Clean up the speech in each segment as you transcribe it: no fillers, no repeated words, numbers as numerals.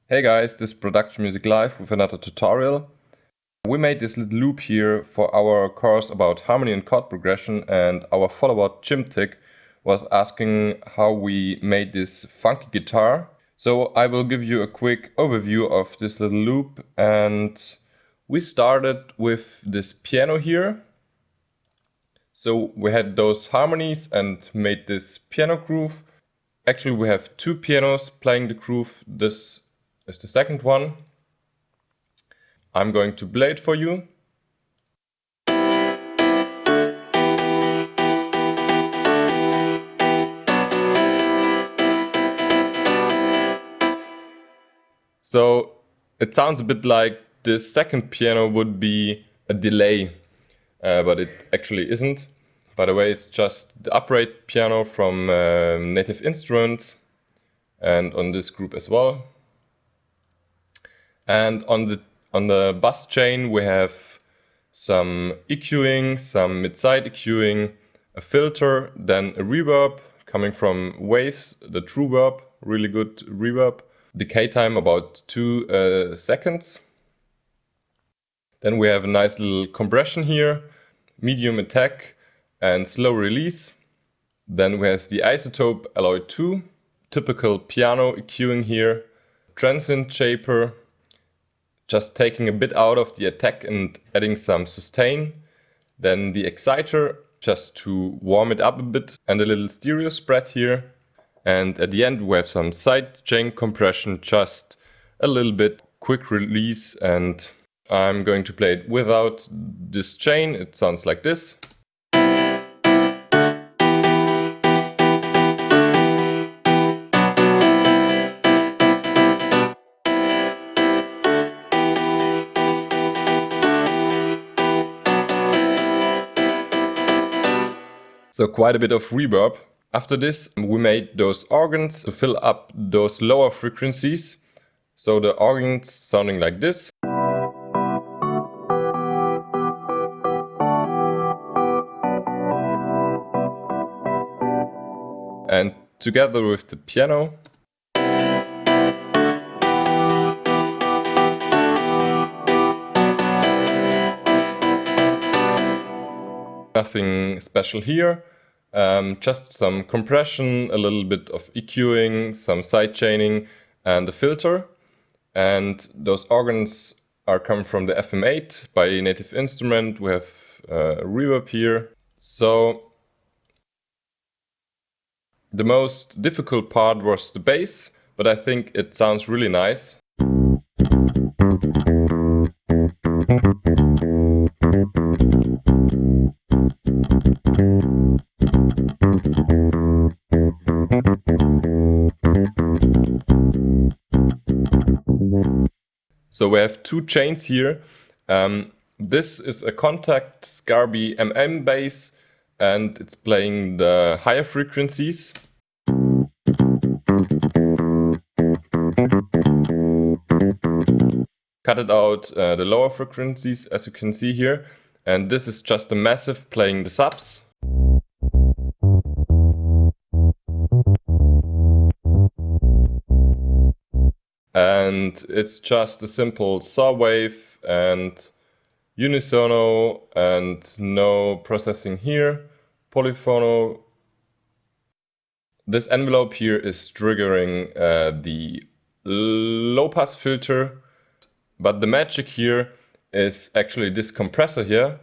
Hey guys, this is Production Music Live with another tutorial. We made this little loop here for our course about harmony and chord progression, and our follower Chimtic was asking how we made this funky guitar. So I will give you a quick overview of this little loop, and we started with this piano here. So we had those harmonies and made this piano groove. Actually, we have two pianos playing the groove. This is the second one. I'm going to play it for you. So it sounds a bit like this second piano would be a delay, but it actually isn't. By the way, it's just the upright piano from Native Instruments, and on this group as well. And on the bus chain we have some EQing, some mid-side EQing, a filter, then a reverb coming from waves, the true verb, really good reverb. Decay time about 2 seconds. Then we have a nice little compression here, medium attack and slow release. Then we have the isotope alloy 2, typical piano EQing here, transient shaper, just taking a bit out of the attack and adding some sustain. Then the exciter, just to warm it up a bit, and a little stereo spread here. And at the end we have some sidechain compression, just a little bit, quick release, and I'm going to play it without this chain. It sounds like this. So quite a bit of reverb. After this, we made those organs to fill up those lower frequencies. So the organs sounding like this. And together with the piano. Nothing special here, just some compression, a little bit of EQing, some sidechaining and a filter. And those organs are coming from the FM8 by Native Instrument. We have a reverb here. So the most difficult part was the bass, but I think it sounds really nice. So we have two chains here. This is a contact Scarbee MM bass, and it's playing the higher frequencies. Cut it out the lower frequencies, as you can see here. And this is just a massive playing the subs. And it's just a simple saw wave and unisono and no processing here, polyphono. This envelope here is triggering the low pass filter, but the magic here is actually this compressor here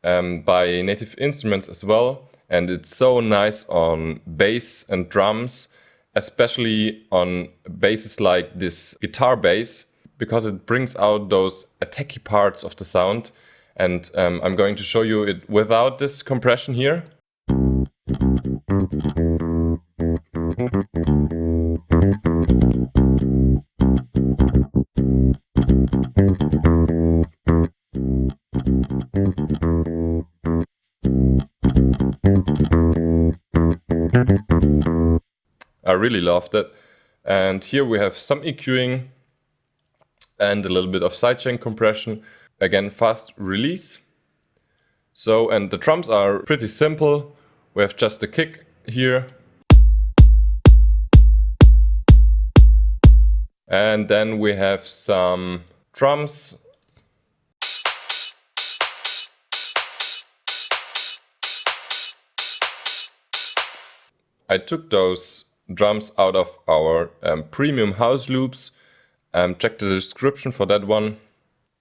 by Native Instruments as well, and it's so nice on bass and drums, especially on basses like this guitar bass, because it brings out those attacky parts of the sound. And I'm going to show you it without this compression here. I really loved it. And here we have some EQing and a little bit of sidechain compression. Again, fast release. So, and the drums are pretty simple. We have just a kick here. And then we have some drums. I took those drums out of our premium house loops. Check the description for that one.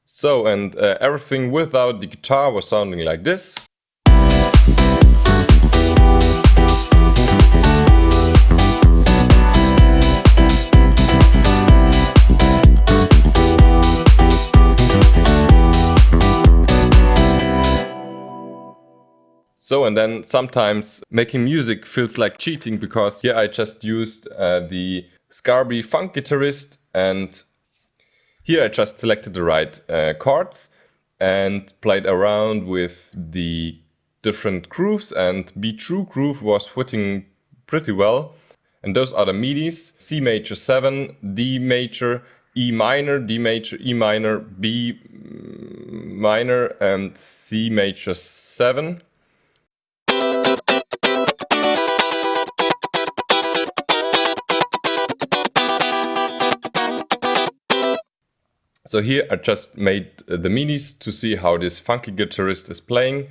So, and everything without the guitar was sounding like this. So, and then sometimes making music feels like cheating, because here I just used the Scarbee Funk Guitarist, and here I just selected the right chords and played around with the different grooves, and B true groove was fitting pretty well. And those are the MIDIs: C major 7, D major, E minor, D major, E minor, B minor, and C major 7. So here I just made the MIDIs to see how this funky guitarist is playing.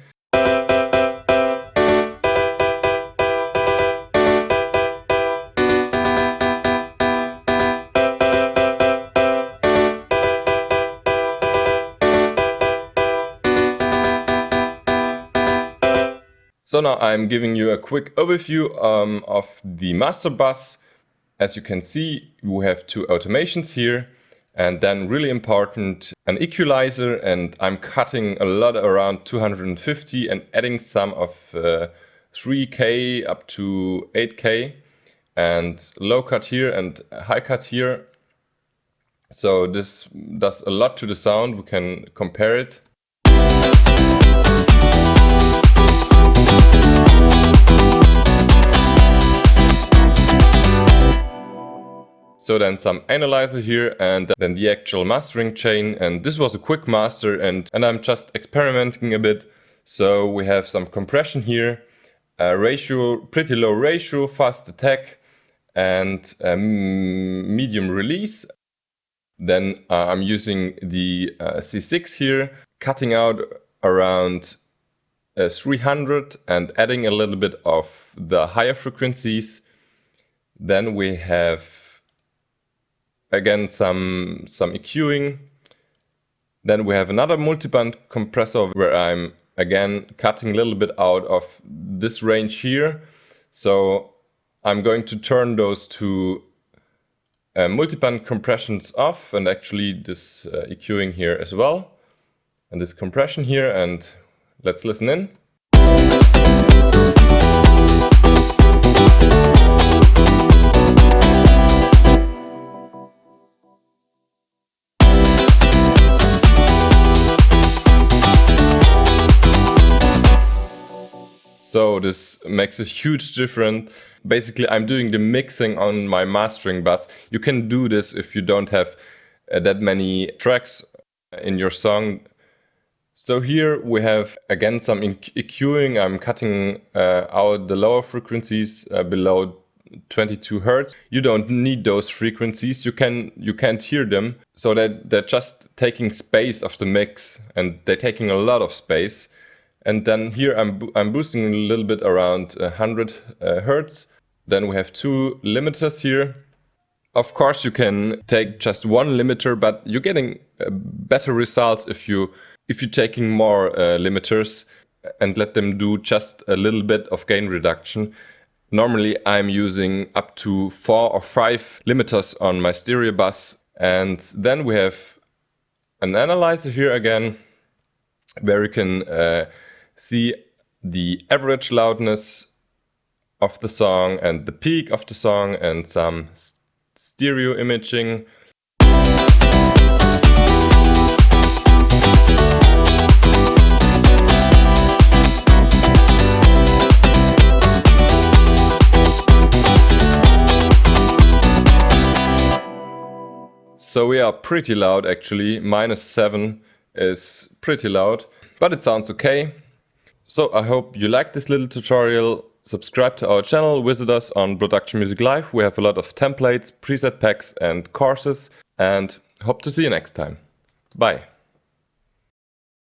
So now I'm giving you a quick overview of the master bus. As you can see, we have two automations here. And then really important, an equalizer, and I'm cutting a lot around 250 and adding some of 3K up to 8K, and low cut here and high cut here. So this does a lot to the sound. We can compare it. So then some analyzer here, and then the actual mastering chain. And this was a quick master, and I'm just experimenting a bit. So we have some compression here, ratio, pretty low ratio, fast attack, and medium release. Then I'm using the C6 here, cutting out around 300 and adding a little bit of the higher frequencies. Then we have again some EQing. Then we have another multiband compressor where I'm again cutting a little bit out of this range here. So I'm going to turn those two multiband compressions off, and actually this EQing here as well, and this compression here, and let's listen in. So this makes a huge difference. Basically, I'm doing the mixing on my mastering bus. You can do this if you don't have that many tracks in your song. So here we have again some EQing. I'm cutting out the lower frequencies below 22 Hertz. You don't need those frequencies. You can't hear them. So that they're just taking space of the mix, and they're taking a lot of space. And then here I'm boosting a little bit around 100 Hertz. Then we have two limiters here. Of course, you can take just one limiter, but you're getting better results if you're taking more limiters and let them do just a little bit of gain reduction. Normally, I'm using up to 4 or 5 limiters on my stereo bus. And then we have an analyzer here again, where you can see the average loudness of the song and the peak of the song, and some stereo imaging. So we are pretty loud actually. -7 is pretty loud, but it sounds okay. So I hope you liked this little tutorial. Subscribe to our channel, visit us on Production Music Live. We have a lot of templates, preset packs and courses, and hope to see you next time. Bye.